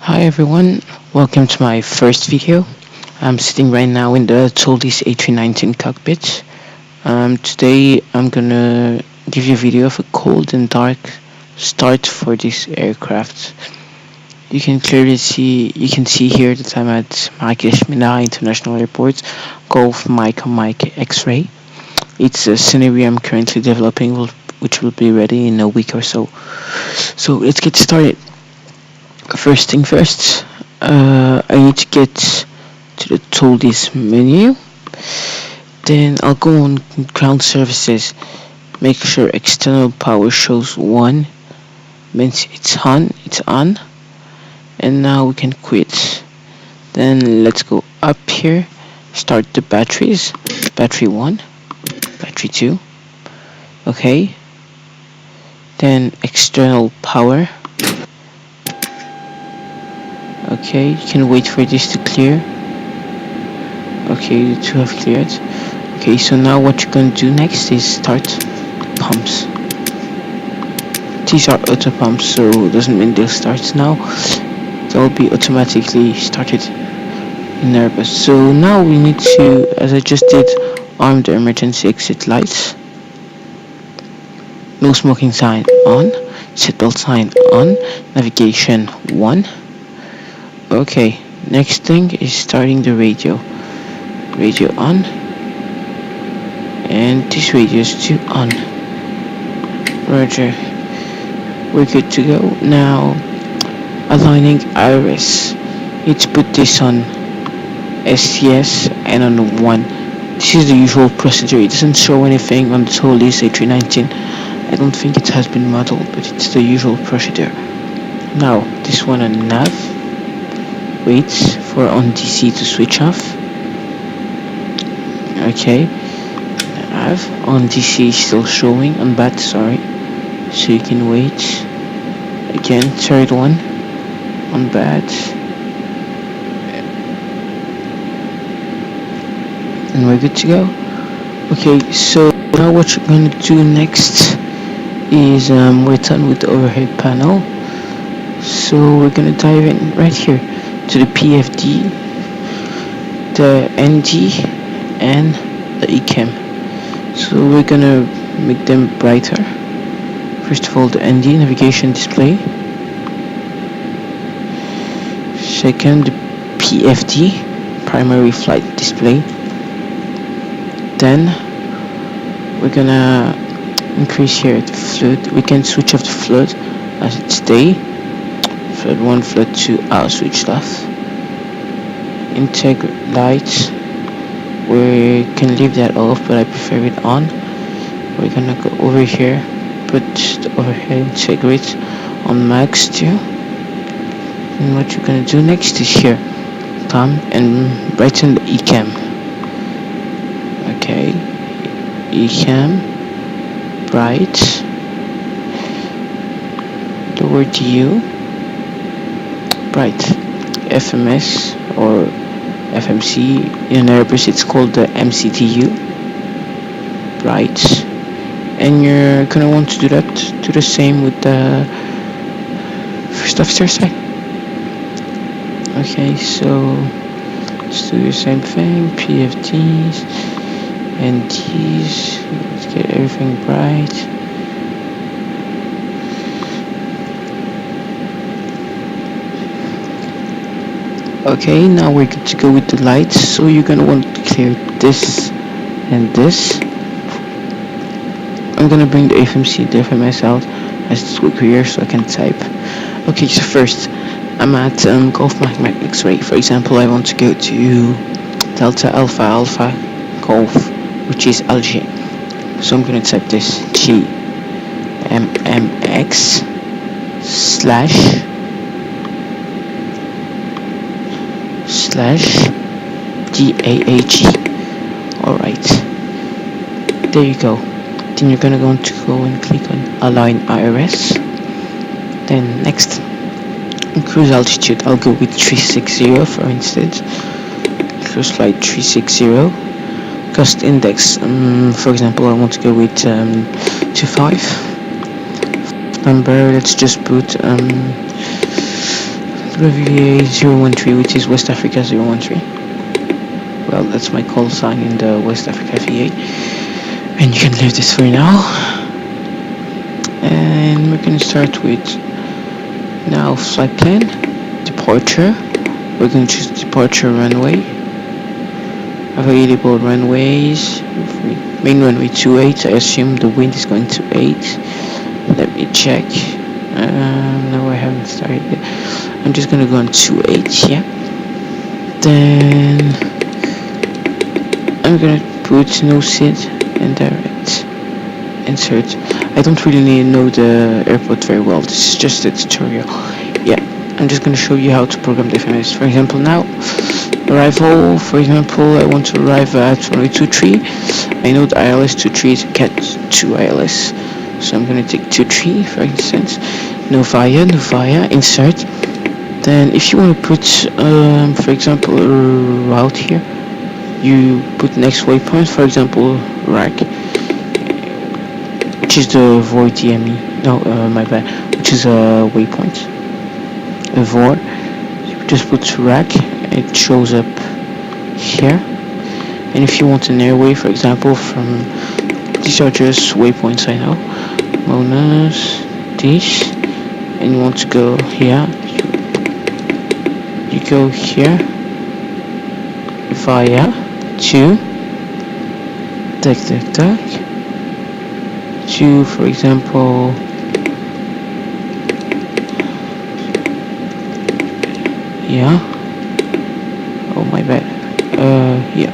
Hi everyone, welcome to my first video. I'm sitting right now in the Toliss A319 cockpit. Today I'm gonna give you a video of a cold and dark start for this aircraft. You can see here that I'm at Mike International Airport, Golf Mike X-ray. It's a scenario I'm currently developing, which will be ready in a week or so. So let's get started. First thing first, I need to get to the Toliss menu. Then I'll go on ground services, make sure external power shows 1, means it's on, and now we can quit. Then let's go up here, start the batteries, battery 1, battery 2, okay, then external power. Okay, you can wait for this to clear. Okay, the two have cleared. Okay, so now what you're going to do next is start the pumps. These are auto pumps, so it doesn't mean they'll start now. They'll be automatically started in Airbus. So now we need to, as I just did, arm the emergency exit lights. No smoking sign on, seatbelt sign on, navigation 1. Okay, next thing is starting the radio. Radio on, and this radio is too on. Roger, we're good to go. Now aligning iris, need to put this on STS and on 1. This is the usual procedure. It doesn't show anything on the Toliss A319. I don't think it has been modeled, but it's the usual procedure. Now this one on nav, waits for on DC to switch off. Okay, nav on DC is still showing, on bat, sorry, so you can wait. Again, third one on bat, and we're good to go. Okay, so now what you're going to do next is we're done with the overhead panel, so we're going to dive in right here to the PFD, the ND, and the ECAM. So we're gonna make them brighter. First of all, the ND, navigation display. Second, the PFD, primary flight display. Then we're gonna increase here the flood. We can switch off the flood as it's day. Flood 1, flood 2, I'll switch off. Intake lights, we can leave that off, but I prefer it on. We're gonna go over here, put the overhead integrate on max too. And what you're gonna do next is here, come and brighten the ECAM. Okay, ECAM, bright, lower DU, bright, FMS or FMC, in Airbus it's called the MCTU, bright, and you're gonna want to do that, do the same with the first officer side. Okay, so let's do the same thing, PFDs and these, let's get everything bright. Okay, now we're good to go with the lights, so you're gonna want to clear this and this. I'm gonna bring the FMC, the FMS out as it's quicker so I can type. Okay, so first I'm at Golf Mike X-ray. For example, I want to go to Delta Alpha Alpha Golf, which is Alger. So I'm gonna type this GMMX slash DAAG. Alright, there you go. Then you're gonna want to go and click on align IRS. Then next, in cruise altitude, I'll go with 360 for instance. Cruise flight 360. Cost index, for example, I want to go with 25. Number, let's just put VA013, which is West Africa 013. Well, that's my call sign in the West Africa VA. And you can leave this for now. And we're going to start with now flight plan, departure. We're going to choose departure runway. Available runways. Main runway 28. I assume the wind is going to 8. Let me check. No, I haven't started yet. I'm just gonna go on 28, yeah. Then I'm gonna put no sit and direct insert. I don't really know the airport very well. This is just a tutorial. Yeah, I'm just gonna show you how to program the FMS. For example, now arrival. For example, I want to arrive at runway 23. I know the ILS 23 is cat 2 ILS. So I'm going to take 23 for instance. No via, insert. Then if you want to put, for example, a route here, you put next waypoint, for example, RAC, which is the void DME. No, my bad. Which is a waypoint. A VOR. You just put RAC, it shows up here. And if you want an airway, for example, from these are just waypoints, I know. Bonus, this, and you want to go here. You go here via to to, for example, yeah. Oh my bad. Yeah.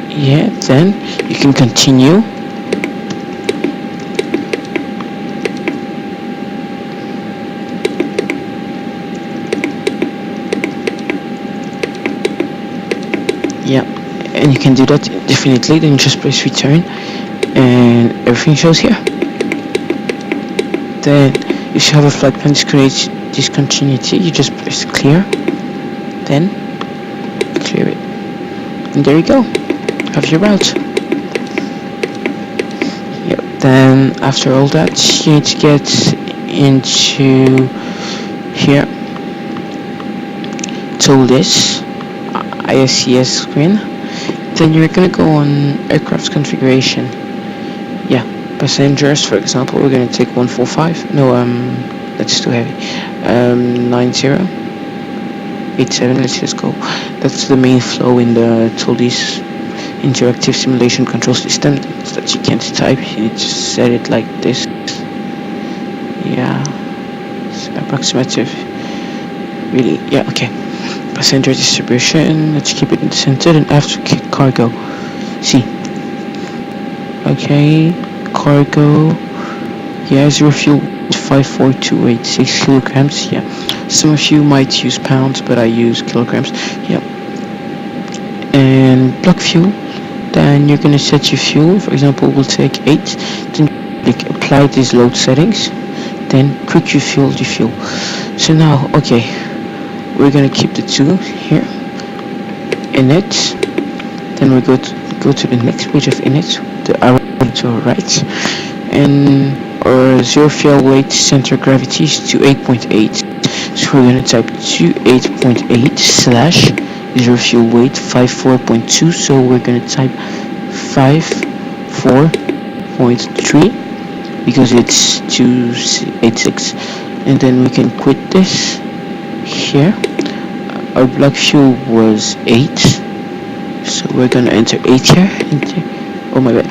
Yeah. Then you can continue. Yeah, and you can do that definitely. Then you just press return and everything shows here. Then if you have a flight plan discontinuity, you just press clear, then clear it, and there you go, have your route. Yep. Then after all that, you need to get into here, Toliss ISCS screen. Then you're gonna go on aircraft configuration. Yeah, passengers, for example, we're gonna take 145. No, that's too heavy. 9087. Let's just go. That's the main flow in the Toliss interactive simulation control system. That you can't type. You need to set it like this. Yeah, it's approximative. Really? Yeah. Okay. Passenger distribution, let's keep it in the center, and after cargo, see, okay, cargo, yeah, zero fuel, 54286 kilograms, yeah, some of you might use pounds, but I use kilograms, yeah, and block fuel, then you're gonna set your fuel, for example, we'll take 8, then apply these load settings, then quick refuel the fuel. So now, okay, we're gonna keep the 2 here, init, then we go to the next page of init, the arrow to our right, and our zero fuel weight center gravity is to 8.8, so we're gonna type to 8.8 slash zero fuel weight 54.2, so we're gonna type 54.3 because it's 286, and then we can quit this. Here our block fuel was 8, so we're gonna enter 8 here. Oh my bad,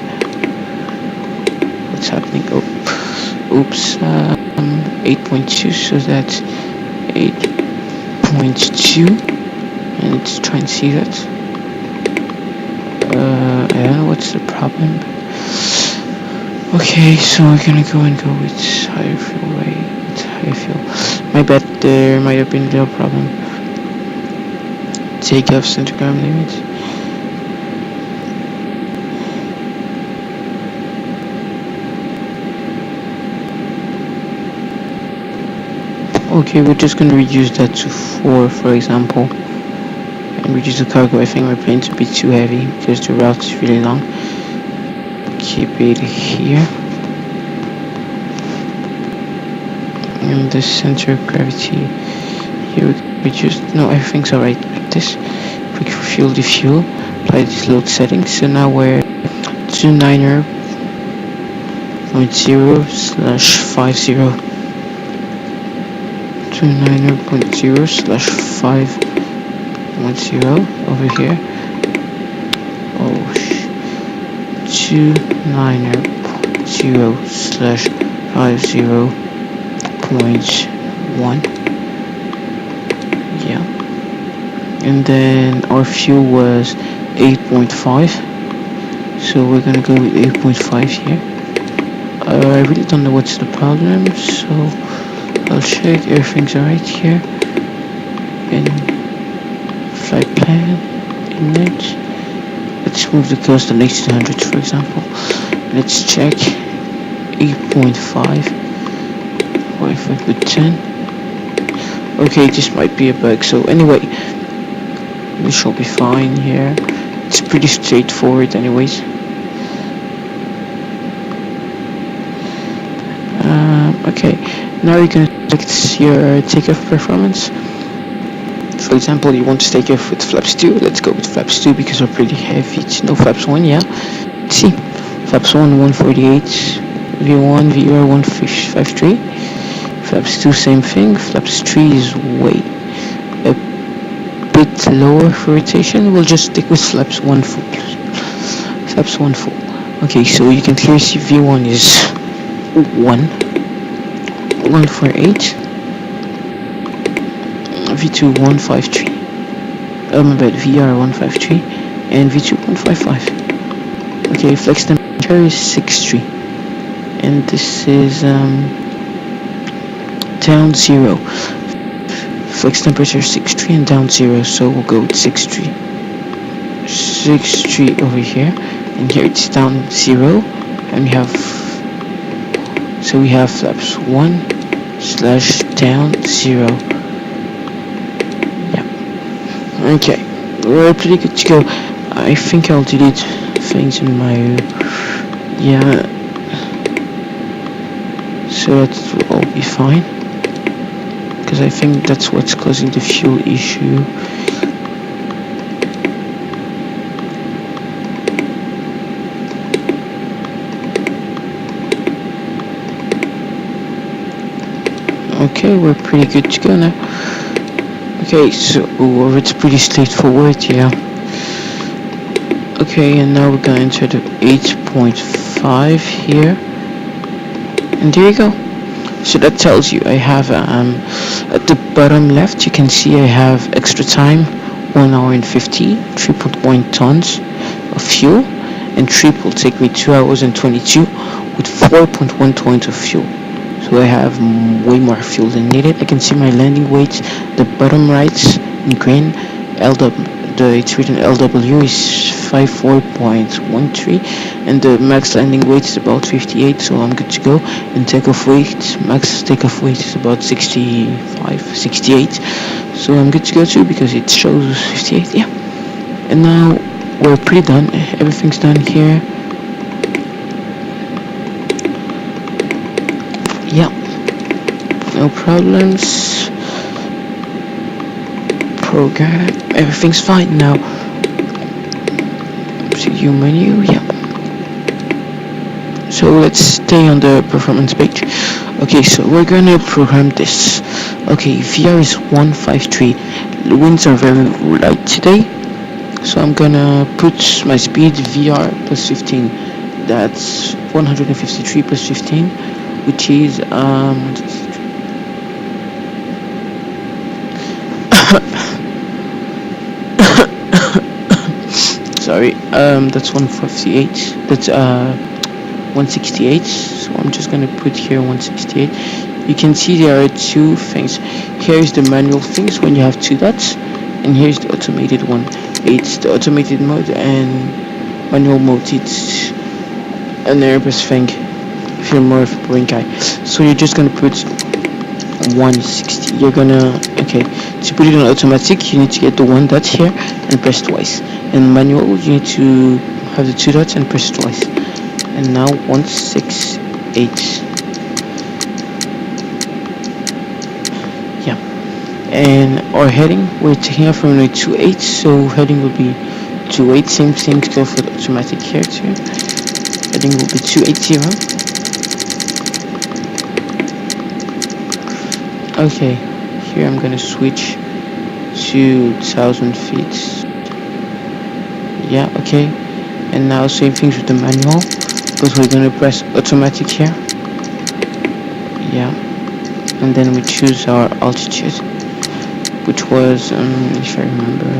what's happening? Oh, oops. 8.2, so that's 8.2, and let's try and see that. I don't know what's the problem. Okay, so we're gonna go with higher fuel rate, higher fuel. My bad, there might have been a little problem. Takeoff centigram limit. Okay, we're just gonna reduce that to 4, for example, and reduce the cargo. I think my plane's a bit too heavy because the route is really long. Keep it here. And the center of gravity here we just no, everything's alright with this. Quick refuel the fuel, apply these load settings. So now we're 29.0/50, 29.0/510 over here. Oh, 290/50.1. Yeah, and then our fuel was 8.5, so we're gonna go with 8.5 here. I really don't know what's the problem, so I'll check everything's alright here. And flight plan, image. Let's move the coast to 1800, for example. Let's check 8.5. What if I put 10? Okay, this might be a bug. So anyway, we shall be fine here. It's pretty straightforward anyways. Okay, now you're gonna select your takeoff performance. For example, you want to take off with flaps 2. Let's go with flaps 2 because we're pretty heavy. No, flaps 1, yeah. Let's see. Flaps 1, 148. V1, VR, 153. Flaps 2, same thing. Flaps 3 is way a bit lower for rotation. We'll just stick with flaps 1 full. Flaps 1 full. Okay, so you can clearly see V1 is 148. V2 153. My bad, VR 153 and V2 155. Okay, flex temperature is 63, and this is down 0. Flex temperature 63 and down 0, so we'll go with 63. 63 over here, and here it's down 0, and we have flaps 1/down 0. Okay, we're pretty good to go. I think I'll delete things in my so that will all be fine, because I think that's what's causing the fuel issue. Okay, we're pretty good to go now. Okay, so it's pretty straightforward, yeah. Okay, and now we're gonna enter the 8.5 here, and there you go. So that tells you I have at the bottom left you can see I have extra time, 1 hour and 50, 3.1 tons of fuel, and trip will take me 2 hours and 22 with 4.1 tons of fuel. So I have way more fuel than needed. I can see my landing weight, the bottom right in green, it's written LW is 54.13, and the max landing weight is about 58, so I'm good to go. And max takeoff weight is about 65, 68, so I'm good to go too because it shows 58, yeah. And now we're pretty done. Everything's done here. Yeah, no problems. Program, everything's fine now. CPU menu, yeah. So let's stay on the performance page. Okay, so we're gonna program this. Okay, VR is 153. The winds are very light today, so I'm gonna put my speed VR plus 15. That's 153 plus 15, which is sorry, that's 158. That's 168. So I'm just gonna put here 168. You can see there are two things. Here is the manual things when you have 2 dots, and here's the automated one. It's the automated mode, and manual mode it's an Airbus thing if you're more of a brain guy. So you're just gonna put 160. You're gonna to put it on automatic you need to get the 1 dot here and press twice, and manual you need to have the 2 dots and press twice. And now 168. And our heading, we're taking off from runway 28, so heading will be 28. Same thing go for the automatic here too. Heading will be 280. Okay, here I'm gonna switch to 1000 feet. Yeah, okay. And now same things with the manual, but we're gonna press automatic here. Yeah, and then we choose our altitude, which was, if I remember,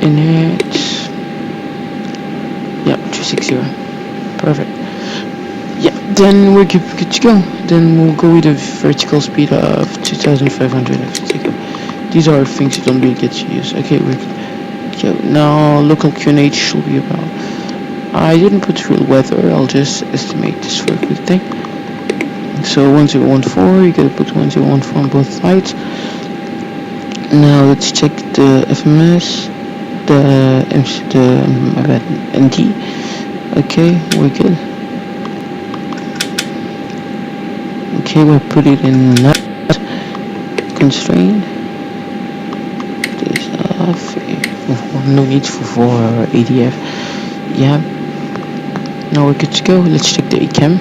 in it, yeah, 260. Perfect. Yeah, then we're good to go. Then we'll go with a vertical speed of 2500. These are things you don't really get to use. Okay, we're good. Okay, now local QNH should be about. I didn't put real weather, I'll just estimate this for a quick thing. So 1014, you gotta put 1014 on both sides. Now let's check the FMS, the ND. Okay, we're good. Okay, we'll put it in that constraint. This off. No need for ADF. Yeah. Now we're good to go. Let's check the ACAM.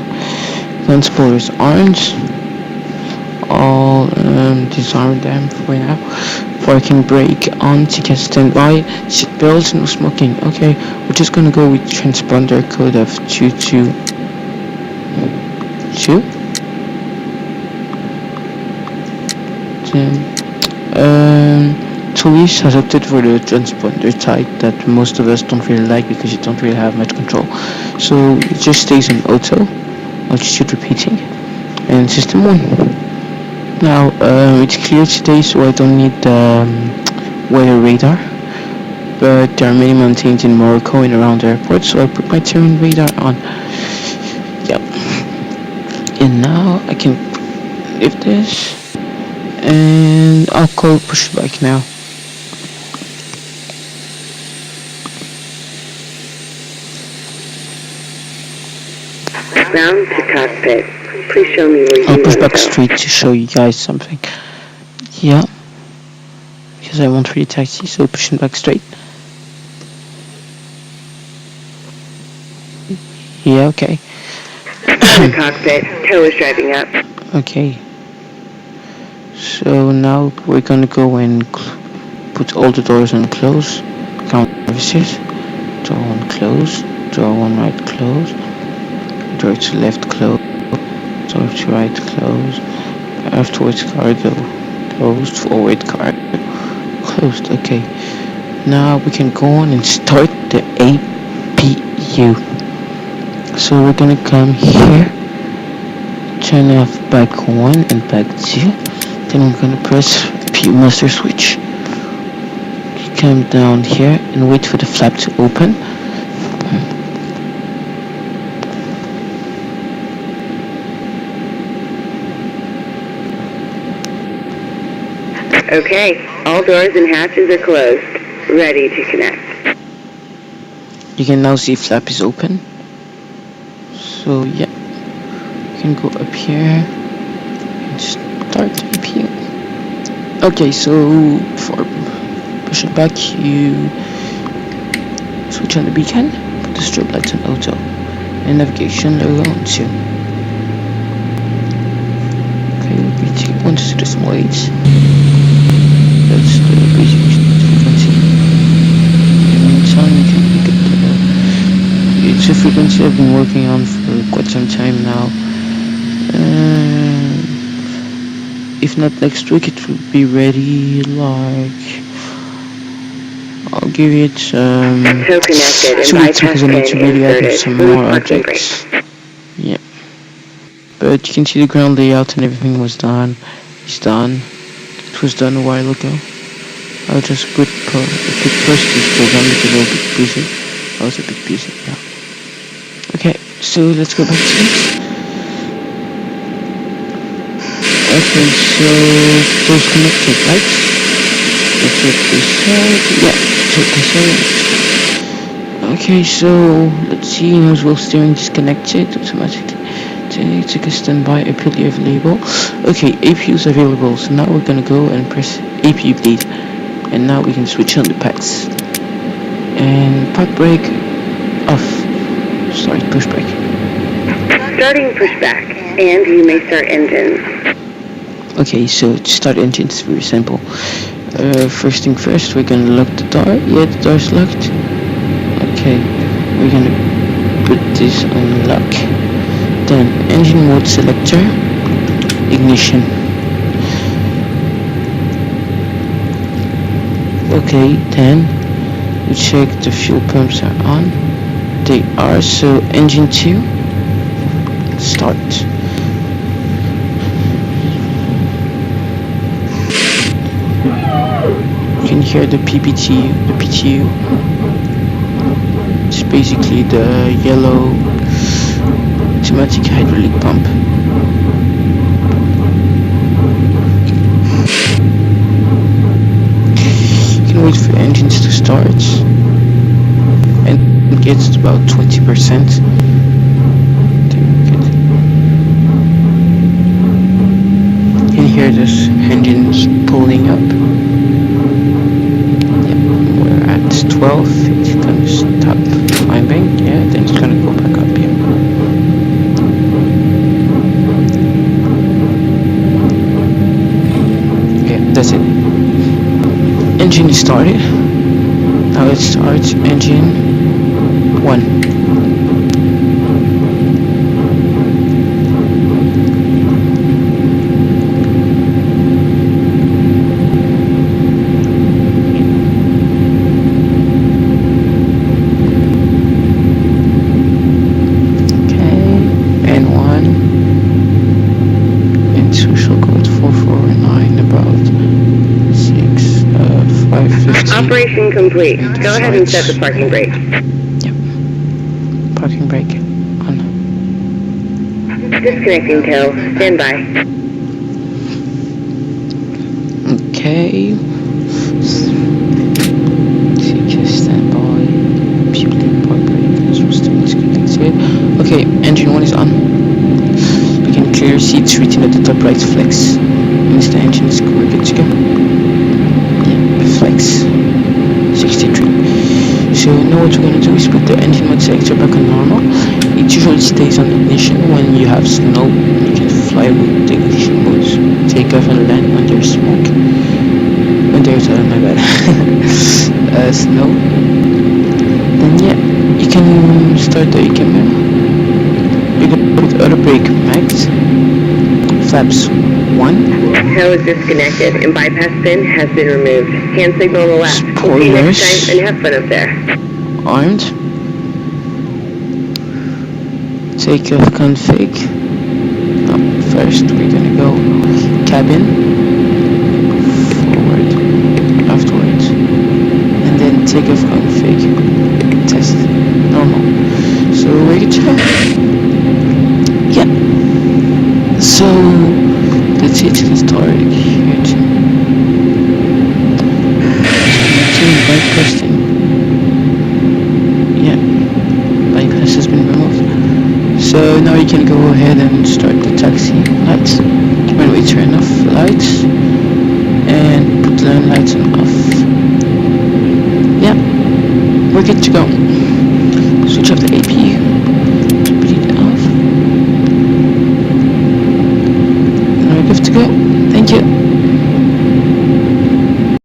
Gun spoilers orange. All disarm them for now. Parking brake on, TCAS standby, seat belts, no smoking. Okay, we're just gonna go with transponder code of 222. Then Toliss has opted for the transponder type that most of us don't really like because you don't really have much control. So it just stays on auto, altitude repeating, and system 1. Now it's clear today, so I don't need the weather radar, but there are many mountains in Morocco and around the airport, so I put my terrain radar on. Yep. And now I can lift this, and I'll call push back now. Round to cockpit. Please show me where you I'll push want back to go. straight to show you guys something. Yeah, because I want really taxi, so pushing back straight. Yeah, okay. In the cockpit, Toliss driving up. Okay. So now we're gonna go and put all the doors on close. Count services. Door 1 close. Door 1 right close. Door to left close. Door to right close. Afterwards cargo closed. Forward cargo closed. Okay. Now we can go on and start the APU. So we're gonna come here, turn off back 1 and back 2. Then we're gonna press APU master switch. Come down here and wait for the flap to open. Okay, all doors and hatches are closed. Ready to connect. You can now see flap is open. So yeah, you can go up here and start APU. Okay, so for push it back, you switch on the beacon, put the strobe lights on auto, and navigation logo on 2. Okay, BT 1 to the small 8. That's the basic frequency. In the meantime, you can look at it's a frequency I've been working on for quite some time now. If not next week, it will be ready like, I'll give it 2 weeks because I need to really add some more objects. Yep. But you can see the ground layout and everything was done. It's done. It was done a while ago. I'll just put post this program because I was a bit busy now. Okay, so let's go back to this. Okay, so those connected, right? Let's check this out. Yeah, check this out. Okay, so let's see, nose wheel steering disconnected automatically. Take a standby. APU available. Okay, APU is available. So now we're gonna go and press APU bleed, and now we can switch on the packs. And park brake off. Start push brake. Starting pushback, and you may start engines. Okay, so to start engines, very simple. First thing first, we're gonna lock the door. Yeah, the door's locked. Okay, we're gonna put this on lock. Then engine mode selector, ignition. Okay, then we check the fuel pumps are on. They are, so engine 2, start. You can hear the PTU. It's basically the yellow automatic hydraulic pump. You can wait for engines to start and it gets to about 20%. You can hear this engines pulling up. We're at 12, it's gonna stop climbing, yeah, then it's gonna go back up, yeah. Yeah, that's it. Engine is started. Now let's start engine 1. Operation complete. Go ahead and set the parking brake. Yep. Parking brake on. Disconnecting tow. Stand by. Okay. CK standby. Purely park brake. Still disconnected. Okay, engine 1 is on. You can clear seats written at the top right flex. Means the engine is good to go. Yeah, flex. 63. So now what we're going to do is put the engine mode selector back on normal. It usually stays on ignition when you have snow. You can fly with the ignition modes. Take off and land when there's smoke. When there's my bad snow. Then yeah, you can start the camera. You can put auto brake max. Flaps 1. Tow is disconnected and bypass pin has been removed. Hand signal on the left. Spoilers. See you next time and have fun up there. Armed. Take off config. First we're gonna go cabin. Forward. Afterwards. And then take off config. Test. Normal. So we're good to go. Yeah. So let's see, it's start here too. Bypassing. Yeah, bypass has been removed. So now you can go ahead and start the taxi lights. When we turn off the lights and put the lights on off. Yeah, we're good to go. Switch off the APU. Bleed off. Now we're good to go. Thank you.